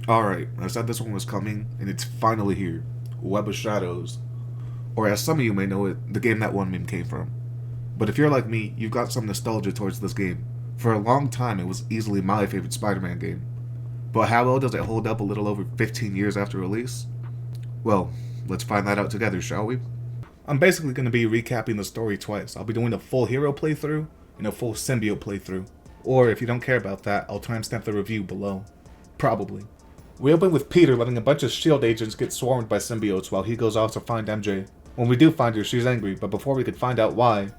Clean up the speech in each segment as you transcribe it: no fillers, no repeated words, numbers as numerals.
Alright, I said this one was coming, and it's finally here. Web of Shadows. Or as some of you may know it, the game that one meme came from. But if you're like me, you've got some nostalgia towards this game. For a long time, it was easily my favorite Spider-Man game. But how well does it hold up a little over 15 years after release? Well, let's find that out together, shall we? I'm basically going to be recapping the story twice. I'll be doing a full hero playthrough and a full symbiote playthrough. Or if you don't care about that, I'll timestamp the review below. Probably. We open with Peter letting a bunch of S.H.I.E.L.D. agents get swarmed by symbiotes while he goes off to find MJ. When we do find her, she's angry, but before we could find out why,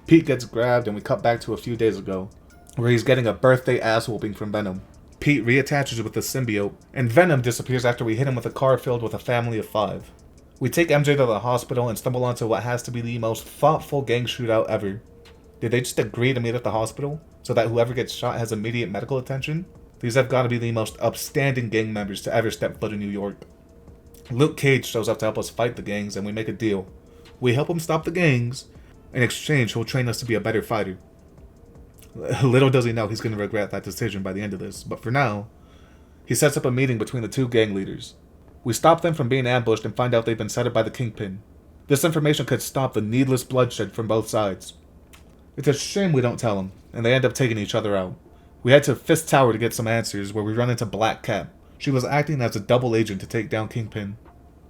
Pete gets grabbed and we cut back to a few days ago, where he's getting a birthday ass-whooping from Venom. Pete reattaches with the symbiote, and Venom disappears after we hit him with a car filled with a family of 5. We take MJ to the hospital and stumble onto what has to be the most thoughtful gang shootout ever. Did they just agree to meet at the hospital, so that whoever gets shot has immediate medical attention? These have got to be the most upstanding gang members to ever step foot in New York. Luke Cage shows up to help us fight the gangs, and we make a deal. We help him stop the gangs. In exchange, he'll train us to be a better fighter. Little does he know he's going to regret that decision by the end of this, but for now, he sets up a meeting between the two gang leaders. We stop them from being ambushed and find out they've been set up by the Kingpin. This information could stop the needless bloodshed from both sides. It's a shame we don't tell them, and they end up taking each other out. We head to Fist Tower to get some answers, where we run into Black Cat. She was acting as a double agent to take down Kingpin.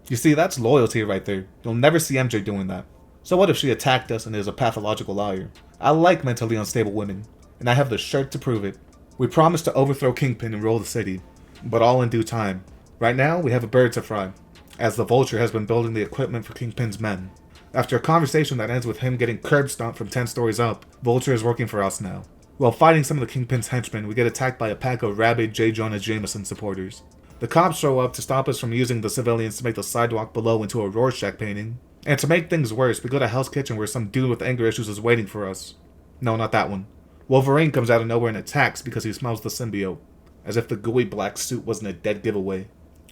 You see, that's loyalty right there. You'll never see MJ doing that. So what if she attacked us and is a pathological liar? I like mentally unstable women, and I have the shirt to prove it. We promise to overthrow Kingpin and rule the city, but all in due time. Right now, we have a bird to fry, as the Vulture has been building the equipment for Kingpin's men. After a conversation that ends with him getting curb stomped from 10 stories up, Vulture is working for us now. While fighting some of the Kingpin's henchmen, we get attacked by a pack of rabid J. Jonah Jameson supporters. The cops show up to stop us from using the civilians to make the sidewalk below into a Rorschach painting. And to make things worse, we go to Hell's Kitchen where some dude with anger issues is waiting for us. No, not that one. Wolverine comes out of nowhere and attacks because he smells the symbiote. As if the gooey black suit wasn't a dead giveaway.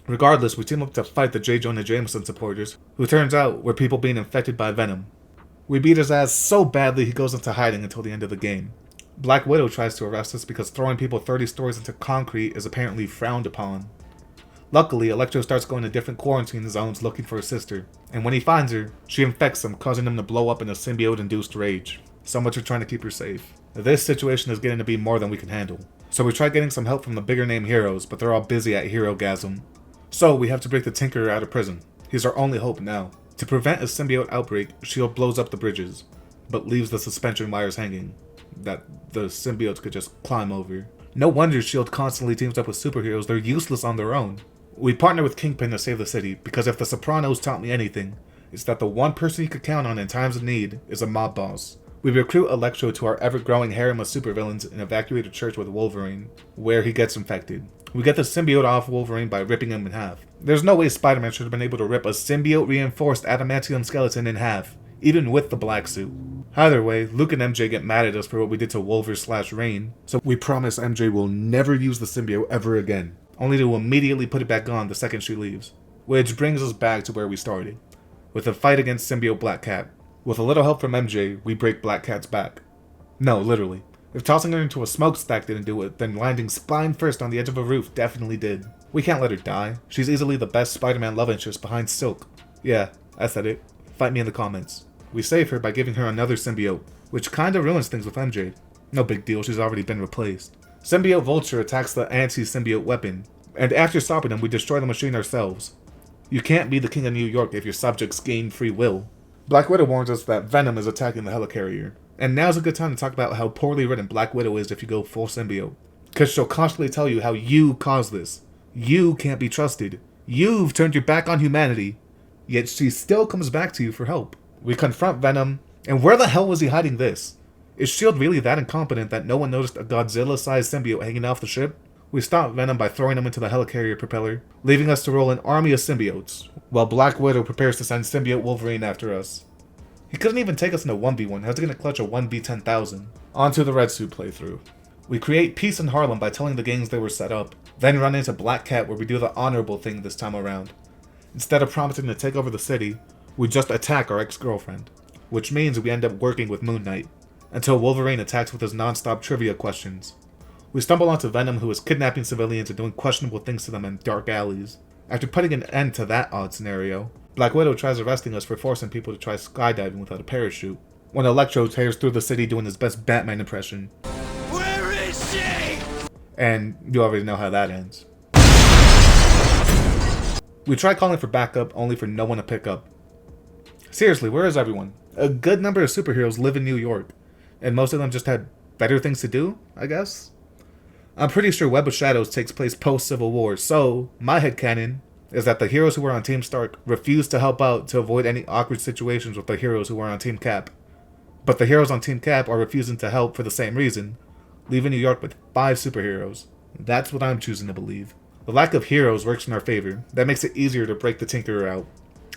Regardless, we team up to fight the J. Jonah Jameson supporters, who turns out were people being infected by Venom. We beat his ass so badly he goes into hiding until the end of the game. Black Widow tries to arrest us because throwing people 30 stories into concrete is apparently frowned upon. Luckily, Electro starts going to different quarantine zones looking for his sister, and when he finds her, she infects him, causing him to blow up in a symbiote-induced rage. So much for trying to keep her safe. This situation is getting to be more than we can handle, so we try getting some help from the bigger name heroes, but they're all busy at Hero-gasm. So we have to break the Tinkerer out of prison. He's our only hope now. To prevent a symbiote outbreak, S.H.I.E.L.D. blows up the bridges, but leaves the suspension wires hanging that the symbiotes could just climb over. No wonder S.H.I.E.L.D. constantly teams up with superheroes, they're useless on their own. We partner with Kingpin to save the city, because if the Sopranos taught me anything, it's that the one person you could count on in times of need is a mob boss. We recruit Electro to our ever-growing harem of supervillains and evacuate a church with Wolverine, where he gets infected. We get the symbiote off Wolverine by ripping him in half. There's no way Spider-Man should have been able to rip a symbiote-reinforced adamantium skeleton in half, even with the black suit. Either way, Luke and MJ get mad at us for what we did to Wolver/Rain, so we promise MJ will never use the symbiote ever again, only to immediately put it back on the second she leaves. Which brings us back to where we started, with a fight against symbiote Black Cat. With a little help from MJ, we break Black Cat's back. No, literally. If tossing her into a smokestack didn't do it, then landing spine first on the edge of a roof definitely did. We can't let her die. She's easily the best Spider-Man love interest behind Silk. Yeah, I said it. Fight me in the comments. We save her by giving her another symbiote, which kinda ruins things with MJ. No big deal, she's already been replaced. Symbiote Vulture attacks the anti-symbiote weapon, and after stopping him, we destroy the machine ourselves. You can't be the king of New York if your subjects gain free will. Black Widow warns us that Venom is attacking the helicarrier, and now's a good time to talk about how poorly written Black Widow is if you go full symbiote. Cause she'll constantly tell you how you caused this. You can't be trusted. You've turned your back on humanity. Yet she still comes back to you for help. We confront Venom, and where the hell was he hiding this? Is S.H.I.E.L.D. really that incompetent that no one noticed a Godzilla-sized symbiote hanging off the ship? We stop Venom by throwing him into the helicarrier propeller, leaving us to roll an army of symbiotes, while Black Widow prepares to send symbiote Wolverine after us. He couldn't even take us in a 1v1, how's he gonna clutch a 1v10,000? On to the Red Suit playthrough. We create peace in Harlem by telling the gangs they were set up, then run into Black Cat where we do the honorable thing this time around. Instead of promising to take over the city, we just attack our ex-girlfriend, which means we end up working with Moon Knight, until Wolverine attacks with his non-stop trivia questions. We stumble onto Venom, who is kidnapping civilians and doing questionable things to them in dark alleys. After putting an end to that odd scenario, Black Widow tries arresting us for forcing people to try skydiving without a parachute, when Electro tears through the city doing his best Batman impression. Where is she? And you already know how that ends. We try calling for backup, only for no one to pick up. Seriously, where is everyone? A good number of superheroes live in New York, and most of them just had better things to do, I guess? I'm pretty sure Web of Shadows takes place post-Civil War, so my headcanon is that the heroes who were on Team Stark refused to help out to avoid any awkward situations with the heroes who were on Team Cap. But the heroes on Team Cap are refusing to help for the same reason, leaving New York with 5 superheroes. That's what I'm choosing to believe. The lack of heroes works in our favor. That makes it easier to break the Tinkerer out.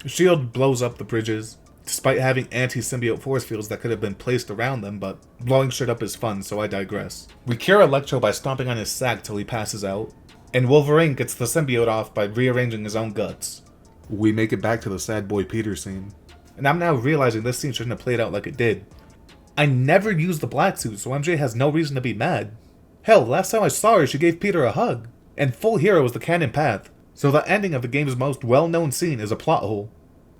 S.H.I.E.L.D. blows up the bridges, despite having anti-symbiote force fields that could have been placed around them, but blowing shit up is fun, so I digress. We cure Electro by stomping on his sack till he passes out, and Wolverine gets the symbiote off by rearranging his own guts. We make it back to the sad boy Peter scene. And I'm now realizing this scene shouldn't have played out like it did. I never used the black suit, so MJ has no reason to be mad. Hell, last time I saw her, she gave Peter a hug. And full hero is the canon path, so the ending of the game's most well-known scene is a plot hole.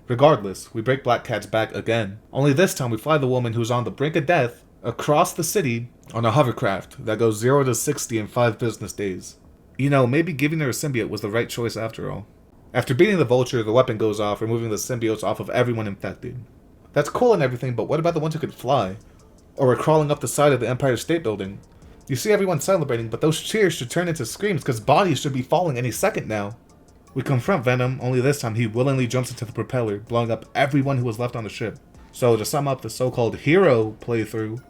Regardless, we break Black Cat's back again. Only this time we fly the woman who's on the brink of death across the city on a hovercraft that goes 0 to 60 in 5 business days. You know, maybe giving her a symbiote was the right choice after all. After beating the Vulture, the weapon goes off, removing the symbiotes off of everyone infected. That's cool and everything, but what about the ones who could fly? Or are crawling up the side of the Empire State Building? You see everyone celebrating, but those cheers should turn into screams because bodies should be falling any second now. We confront Venom, only this time he willingly jumps into the propeller, blowing up everyone who was left on the ship. So to sum up the so-called hero playthrough,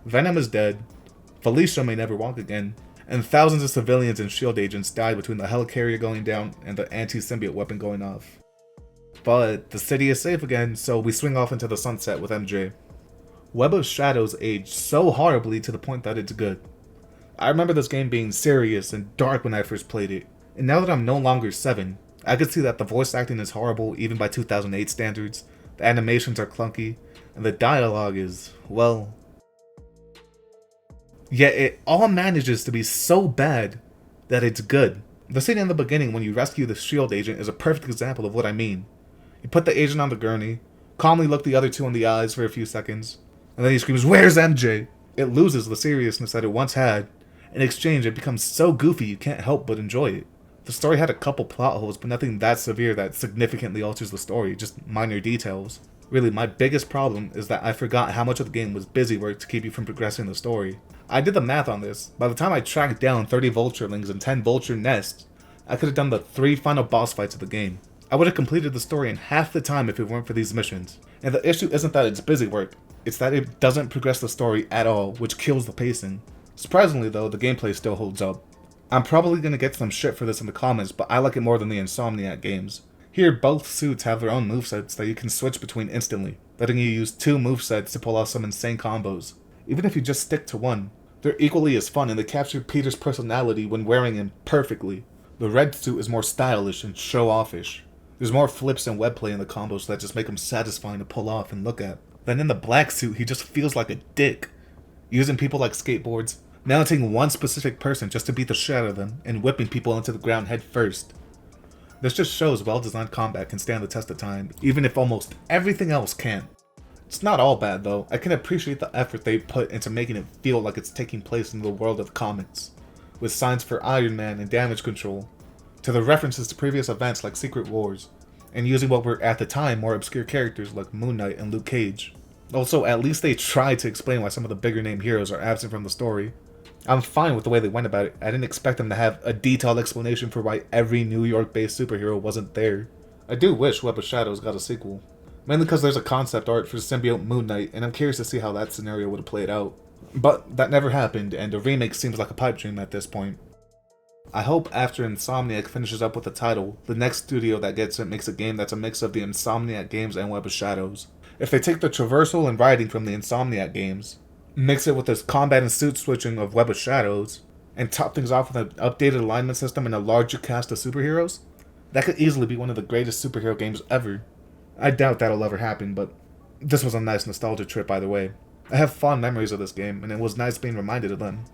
Venom is dead, Felicia may never walk again, and thousands of civilians and S.H.I.E.L.D. agents died between the helicarrier going down and the anti-symbiote weapon going off. But the city is safe again, so we swing off into the sunset with MJ. Web of Shadows aged so horribly to the point that it's good. I remember this game being serious and dark when I first played it, and now that I'm no longer 7, I can see that the voice acting is horrible even by 2008 standards, the animations are clunky, and the dialogue is, well... Yet it all manages to be so bad that it's good. The scene in the beginning when you rescue the S.H.I.E.L.D. agent is a perfect example of what I mean. You put the agent on the gurney, calmly look the other two in the eyes for a few seconds, and then he screams, "Where's MJ?" It loses the seriousness that it once had. In exchange, it becomes so goofy you can't help but enjoy it. The story had a couple plot holes, but nothing that severe that significantly alters the story, just minor details. Really, my biggest problem is that I forgot how much of the game was busy work to keep you from progressing the story. I did the math on this. By the time I tracked down 30 Vulturelings and 10 Vulture nests, I could have done the 3 final boss fights of the game. I would have completed the story in half the time if it weren't for these missions. And the issue isn't that it's busy work, it's that it doesn't progress the story at all, which kills the pacing. Surprisingly though, the gameplay still holds up. I'm probably gonna get some shit for this in the comments, but I like it more than the Insomniac games. Here, both suits have their own movesets that you can switch between instantly, letting you use 2 movesets to pull off some insane combos. Even if you just stick to one, they're equally as fun and they capture Peter's personality when wearing him perfectly. The red suit is more stylish and show-offish. There's more flips and webplay in the combos that just make him satisfying to pull off and look at. Then in the black suit, he just feels like a dick, using people like skateboards, mounting one specific person just to beat the shit out of them, and whipping people into the ground head first. This just shows well-designed combat can stand the test of time, even if almost everything else can't. It's not all bad though. I can appreciate the effort they put into making it feel like it's taking place in the world of comics, with signs for Iron Man and damage control, to the references to previous events like Secret Wars, and using what were at the time more obscure characters like Moon Knight and Luke Cage. Also, at least they tried to explain why some of the bigger name heroes are absent from the story. I'm fine with the way they went about it. I didn't expect them to have a detailed explanation for why every New York-based superhero wasn't there. I do wish Web of Shadows got a sequel, mainly because there's a concept art for symbiote Moon Knight, and I'm curious to see how that scenario would have played out. But that never happened, and a remake seems like a pipe dream at this point. I hope after Insomniac finishes up with the title, the next studio that gets it makes a game that's a mix of the Insomniac games and Web of Shadows. If they take the traversal and riding from the Insomniac games, mix it with this combat and suit switching of Web of Shadows, and top things off with an updated alignment system and a larger cast of superheroes, that could easily be one of the greatest superhero games ever. I doubt that'll ever happen, but this was a nice nostalgia trip either way. I have fond memories of this game, and it was nice being reminded of them.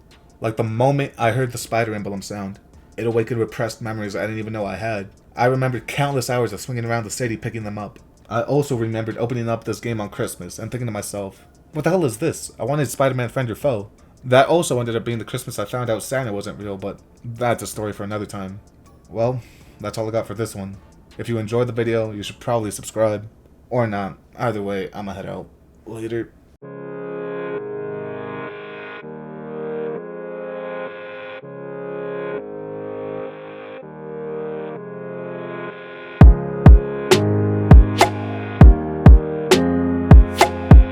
Like the moment I heard the spider emblem sound, it awakened repressed memories I didn't even know I had. I remembered countless hours of swinging around the city picking them up. I also remembered opening up this game on Christmas and thinking to myself, what the hell is this? I wanted Spider-Man friend or foe. That also ended up being the Christmas I found out Santa wasn't real, but that's a story for another time. Well, that's all I got for this one. If you enjoyed the video, you should probably subscribe. Or not. Either way, I'ma head out. Later.